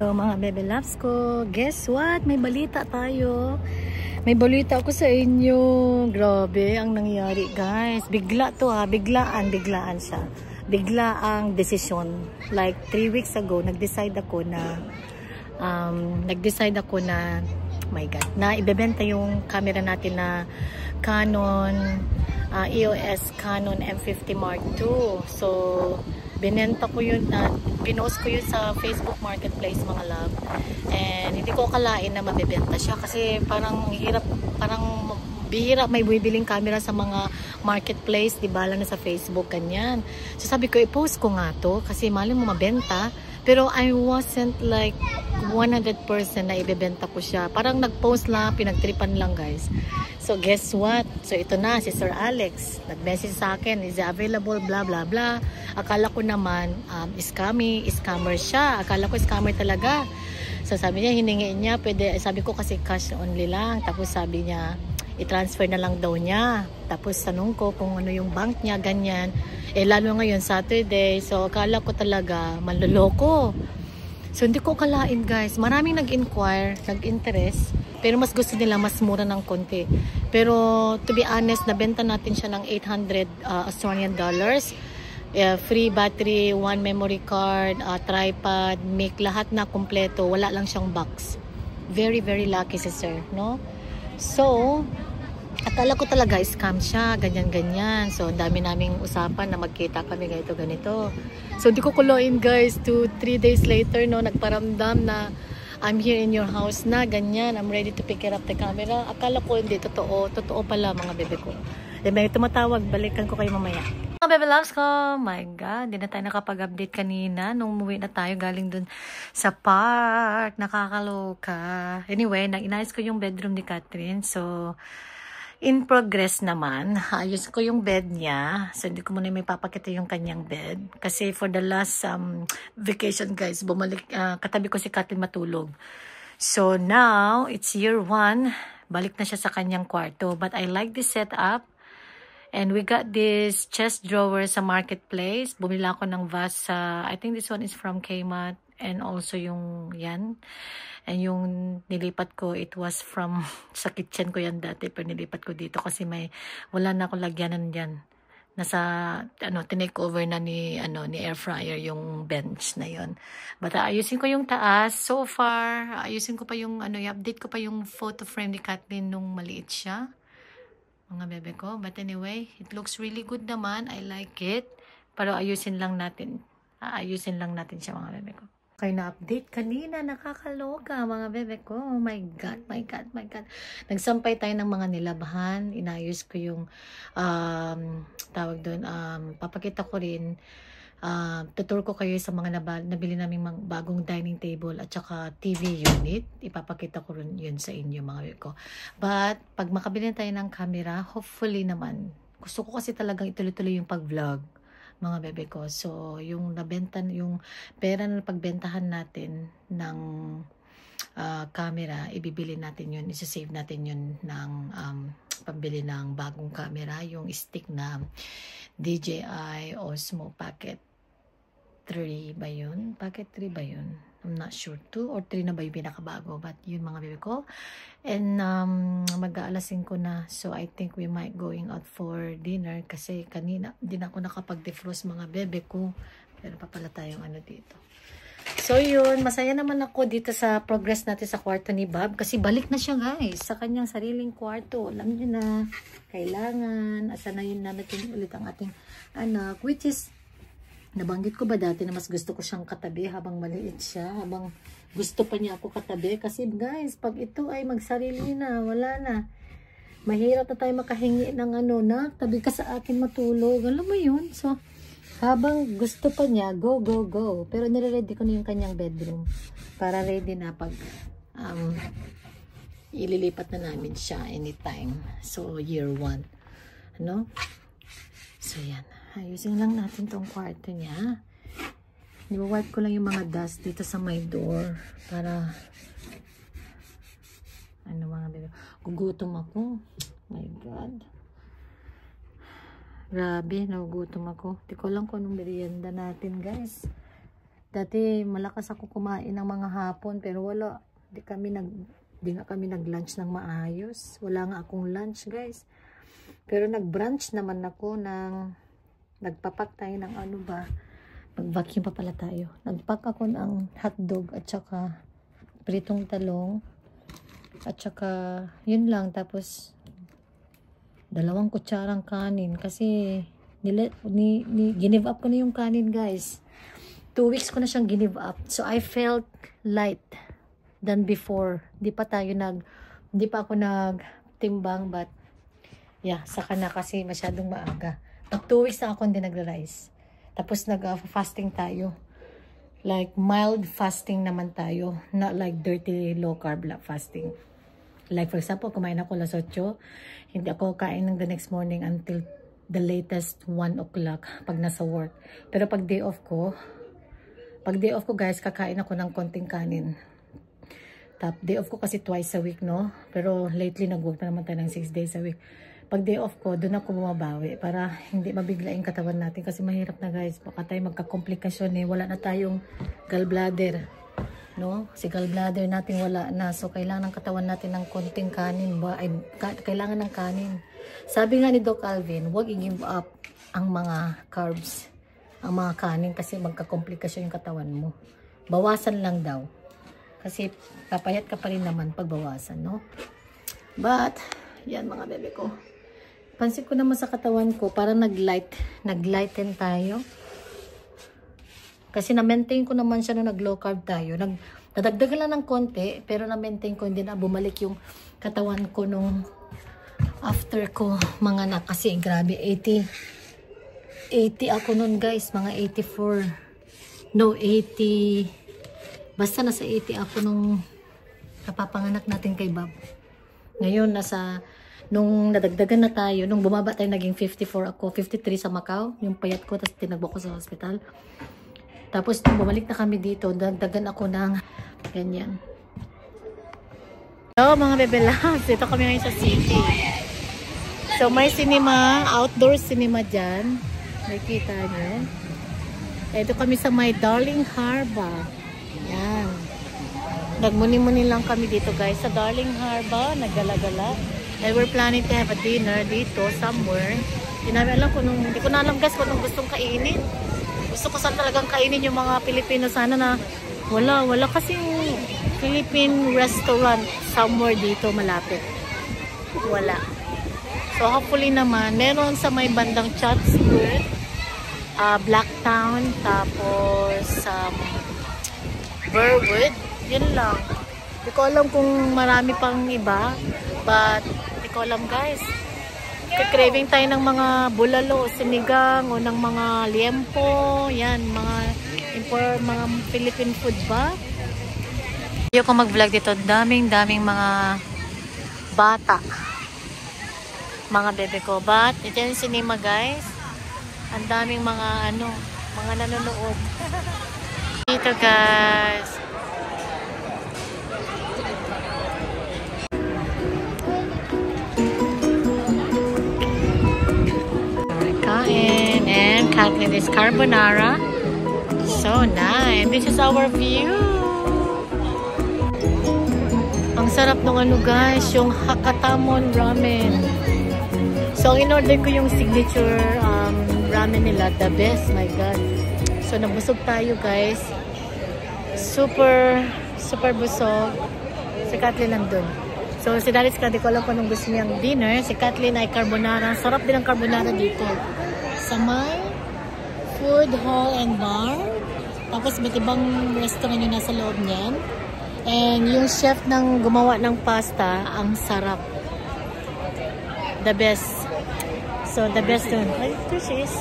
So, mga bebe loves ko, guess what? May balita tayo. May balita ako sa inyo. Grabe ang nangyari, guys. Bigla to ha. Biglaan siya. Bigla ang desisyon. Like 3 weeks ago, nag-decide ako na my God, na ibebenta yung camera natin na Canon EOS Canon M50 Mark II. So, binenta ko yun at pinost ko yun sa Facebook Marketplace, mga love. And hindi ko akalain na mabibenta siya kasi parang bihira may bibiling camera sa mga marketplace, di ba, lang na sa Facebook, ganyan. So sabi ko, i-post ko nga to kasi mali mo mabenta. Pero I wasn't like 100% na ibebenta ko siya. Parang nag-post lang, pinagtripan lang, guys. So guess what? So ito na, si Sir Alex. Nag-message sa akin, is available, blah blah blah. Akala ko naman, scammer siya. Akala ko scammer talaga. So sabi niya, hiningi niya, pwede, sabi ko kasi cash only lang. Tapos sabi niya, i-transfer na lang daw niya. Tapos tanong ko kung ano yung bank niya, ganyan. Eh lalo ngayon Saturday, so akala ko talaga manloloko. So hindi ko akalain, guys. Maraming nag-inquire, nag-interest, pero mas gusto nila mas mura ng konti. Pero to be honest, nabenta natin siya ng 800 Australian dollars. Free battery, 1 memory card, tripod, mic, lahat na kompleto. Wala lang siyang box. Very very lucky si sir, no? So akala ko talaga scam siya, ganyan-ganyan. So, ang dami naming usapan na magkita kami ganito-ganito. So, di ko kuloyin, guys. 2-3 days later, no, nagparamdam na I'm here in your house na, ganyan. I'm ready to pick up the camera. Akala ko hindi, totoo. Totoo pala, mga bebe ko. May tumatawag, balikan ko kayo mamaya. Mga bebe loves ko, my God, di na tayo nakapag-update kanina nung umuwi na tayo galing dun sa park. Nakakaloka. Anyway, inayos ko yung bedroom ni Catherine. So, in progress naman. Ayos ko yung bed niya. So, hindi ko muna may papakita yung kanyang bed. Kasi for the last vacation, guys, bumalik, katabi ko si Kathleen matulog. So, now, it's year 1. Balik na siya sa kanyang kwarto. But I like this setup. And we got this chest drawer sa marketplace. Bumili ako ng vase sa, I think this one is from Kmart. And also yung yan. And yung nilipat ko, it was from, sa kitchen ko yan dati, pero nilipat ko dito kasi wala na akong lagyanan dyan. Nasa, tinake over na ni air fryer yung bench na yon. But ayusin ko yung taas. So far, ayusin ko pa yung, i-update ko pa yung photo frame ni Kathleen nung maliit siya. Mga bebe ko. But anyway, it looks really good naman. I like it. Pero ayusin lang natin. Ayusin lang natin siya, mga bebe ko. Kayo na-update kanina, nakakaloka, mga bebe ko. Oh my God, my God, my God. Nagsampay tayo ng mga nilabahan. Inayos ko yung, tawag doon, papakita ko rin, tutur ko kayo sa mga nabili namin bagong dining table at saka TV unit. Ipapakita ko rin yun sa inyo, mga bebe ko. But, pag makabili tayo ng camera, hopefully naman, gusto ko kasi talagang ituloy-tuloy yung pag-vlog, mga bebe ko. So, yung nabenta, yung pera na pagbentahan natin ng camera, ibibili natin yun, isa-save natin yun ng pambili ng bagong camera, yung stick na DJI Osmo Pocket 3 ba yun? Pocket 3 ba yun? I'm not sure. 2 or 3 na ba yung pinakabago? But yun, mga bebe ko. And mag-aalas 5 na. So I think we might going out for dinner. Kasi kanina, hindi na ako nakapag-defrost, mga bebe ko. Pero pa pala tayong dito. So yun, masaya naman ako dito sa progress natin sa kwarto ni Bob. Kasi balik na siya, guys, sa kanyang sariling kwarto. Alam niyo na, kailangan. Asanayin na natin ulit ang ating anak. Which is, nabanggit ko ba dati na mas gusto ko siyang katabi habang maliit siya, habang gusto pa niya ako katabi. Kasi guys, pag ito ay magsarili na, wala na. Mahirap na tayo makahingi ng na, tabi ka sa akin matulog. Alam mo yun? So, habang gusto pa niya, go, go, go. Pero nire-ready ko na yung kanyang bedroom. Para ready na pag ililipat na namin siya anytime. So, year 1. So, yan. Ayusin lang natin tong kwarto niya. Niwawipe ko lang yung mga dust dito sa my door. Para, mga bebe. Gugutom ako. My God. Grabe, nagugutom ako. Di ko lang kung anong merienda natin, guys. Dati malakas ako kumain ng mga hapon pero wala. Di nga kami nag-lunch ng maayos. Wala nga akong lunch, guys. Pero nag-brunch naman ako nagpapak tayo ng ano ba? Mag-vacuum pa pala tayo. Nagpack ako ng hotdog at saka pritong talong. At saka yun lang. Tapos 2 kutsarang kanin kasi give up ko na yung kanin, guys. 2 weeks ko na siyang give up. So I felt light than before. Di pa ako nagtimbang, but yeah, saka na kasi masyadong maaga. Pag 2 weeks na ako hindi nagra-rice. Tapos nag-fasting tayo. Like mild fasting naman tayo. Not like dirty low carb fasting. Like for example, kumain ako alas 8. Hindi ako kain ng the next morning until the latest 1 o'clock pag nasa work. Pero pag day off ko guys, kakain ako ng konting kanin. Day off ko kasi twice a week, no? Pero lately nag-work na naman tayo ng 6 days a week. Pag day off ko, doon ako bumabawi para hindi mabigla yung katawan natin kasi mahirap na, guys. Baka tayo magka-komplikasyon eh. Wala na tayong gallbladder, no? Kasi gallbladder natin wala na. So kailangan ng katawan natin ng konting kanin. Kailangan ng kanin. Sabi nga ni Doc Alvin, huwag i-give up ang mga carbs, ang mga kanin kasi magka-komplikasyon yung katawan mo. Bawasan lang daw. Kasi papayat ka pa rin naman pagbawasan, no? But, yan mga bebe ko. Pansin ko naman sa katawan ko, parang naglighten tayo. Kasi na-maintain ko naman siya nung nag-low carb tayo. Nadagdagan lang ng konti, pero na-maintain ko, hindi na bumalik yung katawan ko nung after ko mga anak. Kasi grabe, 80 ako nun, guys, mga 84. No, 80. Basta nasa 80 ako nung napapanganak natin kay Bob. Ngayon, nung nadagdagan na tayo, nung bumaba tayo, naging 54 ako, 53 sa Macau, yung payat ko, tapos tinagbo ko sa hospital. Tapos, nung bumalik na kami dito, dagdagan ako ng ganyan. Hello, mga bebe loves. Dito kami ngayon sa city. So, may cinema, outdoor cinema dyan. Nakikita nyo. Ito kami sa may Darling Harbour. Yan. Nagmuni-muni lang kami dito, guys, sa Darling Harbour. Naggala-gala. And we're planning to have a dinner dito somewhere. Hindi ko na alam, guys, kung anong gustong kainin. Gusto ko saan talagang kainin yung mga Pilipino. Sana na wala kasi Philippine restaurant somewhere dito malapit. Wala. So hopefully naman, meron sa may bandang Chatsworth, Blacktown, tapos Burwood, yun lang. Hindi ko alam kung marami pang iba, but hindi ko alam, guys. Craving tayo ng mga bulalo, sinigang, o ng mga liempo, yan, mga Philippine food ba? Ayoko mag-vlog dito, daming mga bata, mga bebe ko. But ito yung cinema, guys. Ang daming mga nanonood. Dito, guys. Kain and Kathleen is carbonara. So nice. This is our view. Ang sarap ng guys, yung Hakatamon ramen. So in-order ko yung signature ramen nila, the best, my god. So nabusog tayo, guys. Super busog. Si Kathleen nandun. So si Daris ka, di ko alam kung anong gusto niyang dinner. Si Kathleen ay carbonara. Sarap din ang carbonara dito. Sa may food hall and bar. Tapos may ibang restaurant yung nasa loob niyan. And yung chef nang gumawa ng pasta, ang sarap. The best. So the best dun. Ay, ito she is.